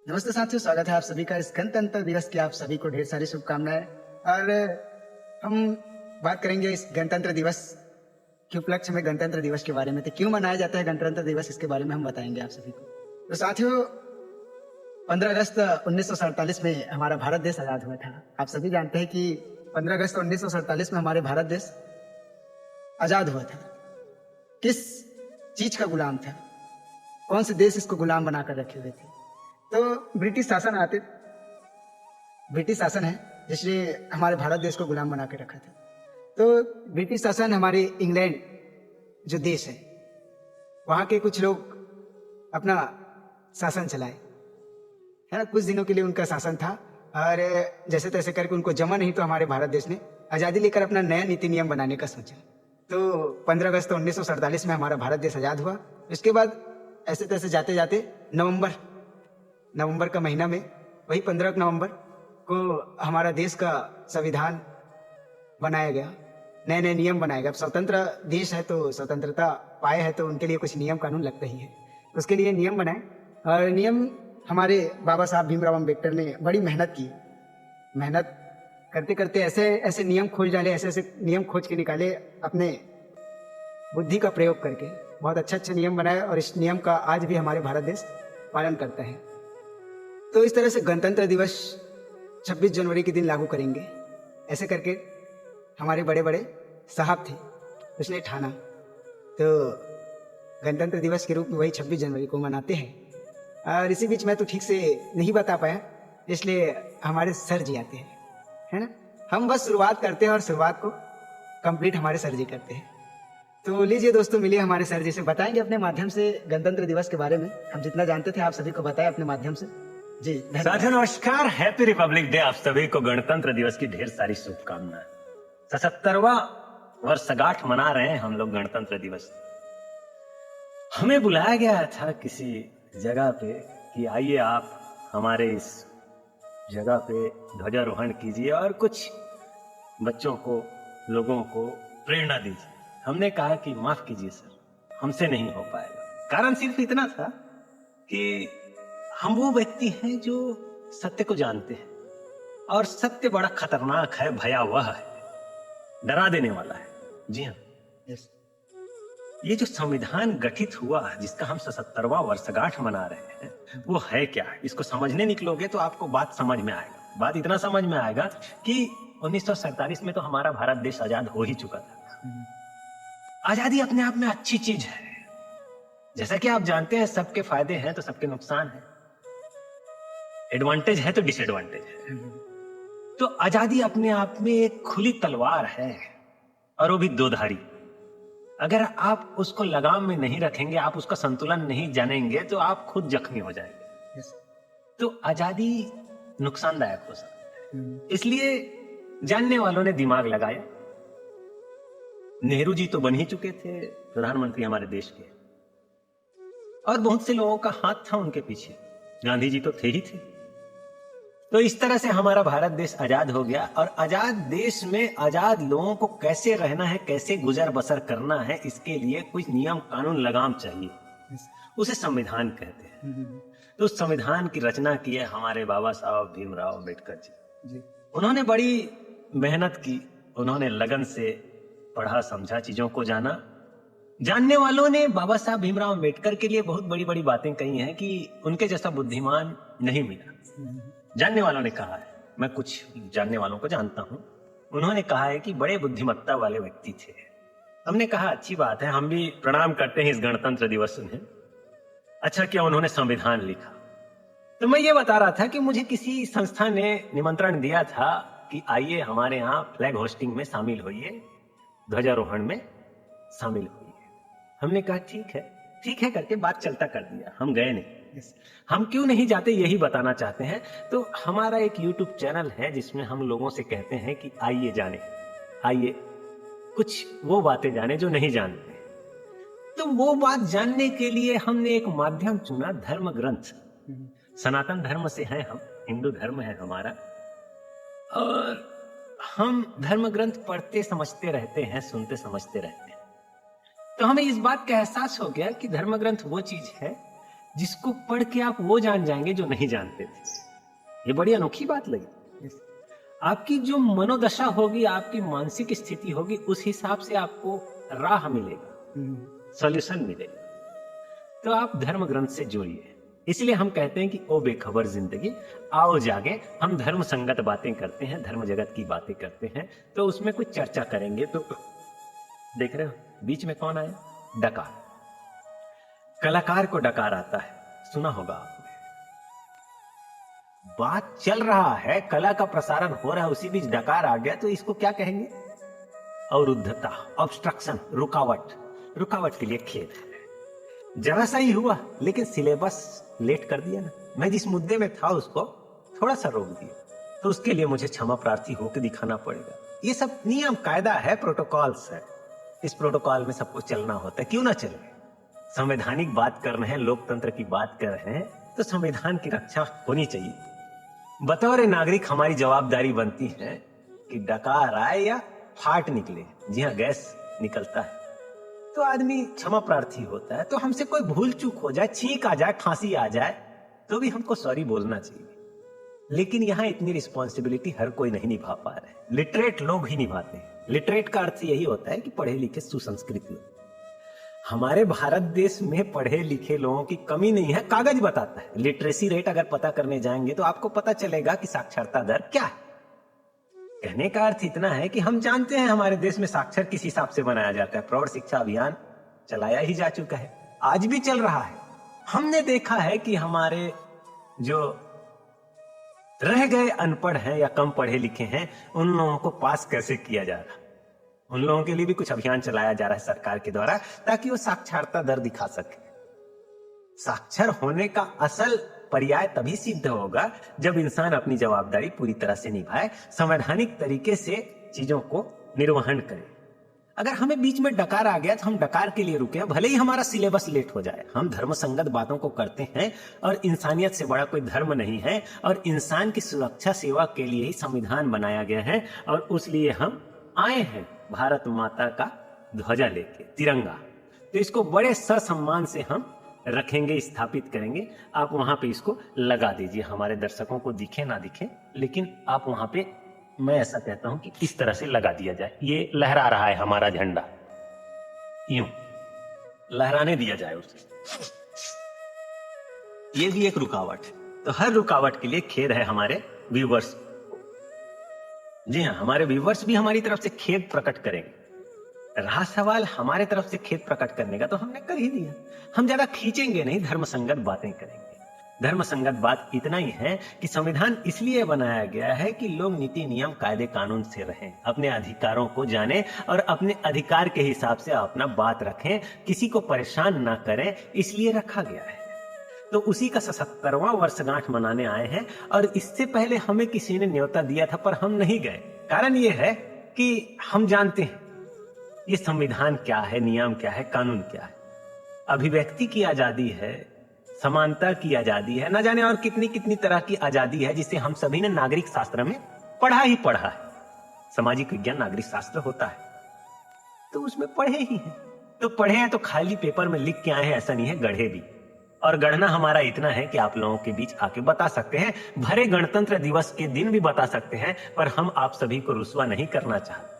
नमस्ते साथियों, स्वागत है आप सभी का इस गणतंत्र दिवस की। आप सभी को ढेर सारी शुभकामनाएं। और हम बात करेंगे इस गणतंत्र दिवस के उपलक्ष्य में गणतंत्र दिवस के बारे में। तो क्यों मनाया जाता है गणतंत्र दिवस, इसके बारे में हम बताएंगे आप सभी को। तो साथियों, 15 अगस्त 1947 में हमारा भारत देश आजाद हुआ था। आप सभी जानते हैं कि 15 अगस्त 1947 में हमारे भारत देश आजाद हुआ था। किस चीज का गुलाम था? कौन से देश इसको गुलाम बनाकर रखे हुए थे? तो ब्रिटिश शासन है जिसने हमारे भारत देश को गुलाम बना के रखा था। तो ब्रिटिश शासन हमारे इंग्लैंड जो देश है, वहाँ के कुछ लोग अपना शासन चलाए, है ना। कुछ दिनों के लिए उनका शासन था और जैसे तैसे करके उनको जमा नहीं, तो हमारे भारत देश ने आज़ादी लेकर अपना नया नीति नियम बनाने का सोचा। तो 15 अगस्त 1947 में हमारा भारत देश आज़ाद हुआ। इसके बाद ऐसे तैसे जाते जाते नवंबर का महीना में, वही 15 नवंबर को हमारा देश का संविधान बनाया गया, नए नए नियम बनाए गए। अब स्वतंत्र देश है तो स्वतंत्रता पाए है तो उनके लिए कुछ नियम कानून लगता ही है। उसके लिए नियम बनाए और नियम हमारे बाबा साहब भीमराव अम्बेडकर ने बड़ी मेहनत की। मेहनत करते करते ऐसे ऐसे नियम खोज के निकाले, अपने बुद्धि का प्रयोग करके बहुत अच्छे नियम बनाए और इस नियम का आज भी हमारे भारत देश पालन करता है। तो इस तरह से गणतंत्र दिवस 26 जनवरी के दिन लागू करेंगे, ऐसे करके हमारे बड़े बड़े साहब थे, उसने ठाना। तो गणतंत्र दिवस के रूप में वही 26 जनवरी को मनाते हैं। और इसी बीच मैं तो ठीक से नहीं बता पाया, इसलिए हमारे सर जी आते हैं, है ना। हम बस शुरुआत करते हैं और शुरुआत को कंप्लीट हमारे सर जी करते हैं। तो लीजिए दोस्तों, मिलिए हमारे सर जी से, बताएंगे अपने माध्यम से गणतंत्र दिवस के बारे में। हम जितना जानते थे आप सभी को बताएं अपने माध्यम से। जी साथियों नमस्कार, हैप्पी रिपब्लिक डे। आप सभी को गणतंत्र दिवस की ढेर सारी शुभकामनाएं। 77वां वर्षगांठ मना रहे हैं हम लोग गणतंत्र दिवस। हमें बुलाया गया था किसी जगह पे कि आइए आप हमारे इस जगह पे ध्वजारोहण कीजिए और कुछ बच्चों को, लोगों को प्रेरणा दीजिए। हमने कहा कि माफ कीजिए सर, हमसे नहीं हो पाएगा। कारण सिर्फ इतना था कि हम वो व्यक्ति हैं जो सत्य को जानते हैं और सत्य बड़ा खतरनाक है, भयावह है, डरा देने वाला है। जी हाँ, ये जो संविधान गठित हुआ जिसका हम 77वां वर्षगांठ मना रहे हैं, वो है क्या? इसको समझने निकलोगे तो आपको बात समझ में आएगा। बात इतना समझ में आएगा कि 1947 में तो हमारा भारत देश आजाद हो ही चुका था। आजादी अपने आप में अच्छी चीज है। जैसा कि आप जानते हैं, सबके फायदे हैं तो सबके नुकसान है, एडवांटेज है तो डिसएडवांटेज है। तो आजादी अपने आप में एक खुली तलवार है और वो भी दोधारी। अगर आप उसको लगाम में नहीं रखेंगे, आप उसका संतुलन नहीं जानेंगे तो आप खुद जख्मी हो जाएंगे। तो आजादी नुकसानदायक हो सकती है, इसलिए जानने वालों ने दिमाग लगाया। नेहरू जी तो बन ही चुके थे प्रधानमंत्री हमारे देश के, और बहुत से लोगों का हाथ था उनके पीछे। गांधी जी तो थे ही थे। तो इस तरह से हमारा भारत देश आजाद हो गया। और आजाद देश में आजाद लोगों को कैसे रहना है, कैसे गुजर बसर करना है, इसके लिए कुछ नियम कानून लगाम चाहिए। उसे संविधान कहते हैं। तो उस संविधान की रचना की है हमारे बाबा साहब भीमराव अम्बेडकर जी। उन्होंने बड़ी मेहनत की, उन्होंने लगन से पढ़ा, समझा, चीजों को जाना। जानने वालों ने बाबा साहब भीमराव अम्बेडकर के लिए बहुत बड़ी बड़ी बातें कही हैं कि उनके जैसा बुद्धिमान नहीं मिला। जानने वालों ने कहा है, मैं कुछ जानने वालों को जानता हूं, उन्होंने कहा है कि बड़े बुद्धिमत्ता वाले व्यक्ति थे। हमने कहा अच्छी बात है, हम भी प्रणाम करते हैं इस गणतंत्र दिवस में। अच्छा किया उन्होंने संविधान लिखा। तो मैं ये बता रहा था कि मुझे किसी संस्था ने निमंत्रण दिया था कि आइए हमारे यहाँ फ्लैग होस्टिंग में शामिल होइए, ध्वजारोहण में शामिल होइए। हमने कहा ठीक है करके बात चलता कर दिया। हम गए नहीं। हम क्यों नहीं जाते यही बताना चाहते हैं। तो हमारा एक YouTube चैनल है जिसमें हम लोगों से कहते हैं कि आइए जाने, आइए कुछ वो बातें जाने जो नहीं जानते। तो वो बात जानने के लिए हमने एक माध्यम चुना, धर्म ग्रंथ। सनातन धर्म से हैं हम, हिंदू धर्म है हमारा, और हम धर्म ग्रंथ पढ़ते समझते रहते हैं, सुनते समझते रहते हैं। तो हमें इस बात का एहसास हो गया कि धर्म ग्रंथ वो चीज है जिसको पढ़ के आप वो जान जाएंगे जो नहीं जानते थे। ये बड़ी अनोखी बात लगी। आपकी जो मनोदशा होगी, आपकी मानसिक स्थिति होगी, उस हिसाब से आपको राह मिलेगा, सॉल्यूशन मिलेगा। तो आप धर्म ग्रंथ से जुड़िए। इसलिए हम कहते हैं कि ओ बेखबर जिंदगी, आओ जागे। हम धर्म संगत बातें करते हैं, धर्म जगत की बातें करते हैं, तो उसमें कुछ चर्चा करेंगे। तो देख रहे हो बीच में कौन आया? डकार। कलाकार को डकार आता है, सुना होगा आपने। बात चल रहा है, कला का प्रसारण हो रहा है, उसी बीच डकार आ गया, तो इसको क्या कहेंगे? अवरुद्धता, ऑब्स्ट्रक्शन, रुकावट। रुकावट के लिए खेद है। जरा सा ही हुआ, लेकिन सिलेबस लेट कर दिया ना। मैं जिस मुद्दे में था उसको थोड़ा सा रोक दिया, तो उसके लिए मुझे क्षमा प्रार्थी होकर दिखाना पड़ेगा। ये सब नियम कायदा है, प्रोटोकॉल्स है। इस प्रोटोकॉल में सबको चलना होता है, क्यों ना चले। संवैधानिक बात कर रहे हैं, लोकतंत्र की बात कर रहे हैं, तो संविधान की रक्षा होनी चाहिए। बतौर नागरिक हमारी जवाबदारी बनती है कि डकार आए या फाट निकले, जी हाँ, गैस निकलता है तो आदमी क्षमा प्रार्थी होता है। तो हमसे कोई भूल चूक हो जाए, छींक आ जाए, खांसी आ जाए, तो भी हमको सॉरी बोलना चाहिए। लेकिन यहां इतनी रिस्पॉन्सिबिलिटी हर कोई नहीं निभा पा रहे। लिटरेट लोग ही निभाते हैं। लिटरेट का अर्थ यही होता है कि पढ़े लिखे सुसंस्कृत लोग। हमारे भारत देश में पढ़े लिखे लोगों की कमी नहीं है, कागज बताता है। लिटरेसी रेट अगर पता करने जाएंगे तो आपको पता चलेगा कि साक्षरता दर क्या है। कहने का अर्थ इतना है कि हम जानते हैं हमारे देश में साक्षर किस हिसाब से बनाया जाता है। प्रौढ़ शिक्षा अभियान चलाया ही जा चुका है, आज भी चल रहा है। हमने देखा है कि हमारे जो रह गए अनपढ़ हैं या कम पढ़े लिखे हैं, उन लोगों को पास कैसे किया जा रहा है। उन लोगों के लिए भी कुछ अभियान चलाया जा रहा है सरकार के द्वारा, ताकि वो साक्षरता दर दिखा सके। साक्षर होने का असल पर्याय तभी सिद्ध होगा जब इंसान अपनी जवाबदारी पूरी तरह से निभाए, संवैधानिक तरीके से चीजों को निर्वहन करे। अगर हमें बीच में डकार आ गया तो हम डकार के लिए रुके, भले ही हमारा सिलेबस लेट हो जाए। हम धर्म संगत बातों को करते हैं और इंसानियत से बड़ा कोई धर्म नहीं है, और इंसान की सुरक्षा सेवा के लिए ही संविधान बनाया गया है। और उस लिए हम आए हैं भारत माता का ध्वजा लेके, तिरंगा। तो इसको बड़े सर सम्मान से हम रखेंगे, स्थापित करेंगे। आप वहां पे इसको लगा दीजिए, हमारे दर्शकों को दिखे ना दिखे, लेकिन आप वहां पे, मैं ऐसा कहता हूं कि इस तरह से लगा दिया जाए। ये लहरा रहा है हमारा झंडा, यूं लहराने दिया जाए उसे। ये भी एक रुकावट है। तो हर रुकावट के लिए खेद है हमारे व्यूवर्स। जी हाँ, हमारे व्यूवर्स भी हमारी तरफ से खेद प्रकट करेंगे। रहा सवाल हमारे तरफ से खेद प्रकट करने का, तो हमने कर ही दिया। हम ज्यादा खींचेंगे नहीं, धर्म संगत बातें करेंगे। धर्म संगत बात इतना ही है कि संविधान इसलिए बनाया गया है कि लोग नीति नियम कायदे कानून से रहें, अपने अधिकारों को जानें और अपने अधिकार के हिसाब से अपना बात रखें, किसी को परेशान ना करें, इसलिए रखा गया है। तो उसी का 77वां वर्षगांठ मनाने आए हैं। और इससे पहले हमें किसी ने न्योता दिया था पर हम नहीं गए। कारण यह है कि हम जानते हैं ये संविधान क्या है, नियम क्या है, कानून क्या है। अभिव्यक्ति की आजादी है, समानता की आजादी है, न जाने और कितनी कितनी तरह की आजादी है, जिसे हम सभी ने नागरिक शास्त्र में पढ़ा ही पढ़ा है। सामाजिक विज्ञान नागरिक शास्त्र होता है, तो उसमें पढ़े ही हैं। तो पढ़े हैं तो खाली पेपर में लिख के आए हैं ऐसा नहीं है, गढ़े भी। और गढ़ना हमारा इतना है कि आप लोगों के बीच आके बता सकते हैं, भरे गणतंत्र दिवस के दिन भी बता सकते हैं, पर हम आप सभी को रुस्वा नहीं करना चाहते।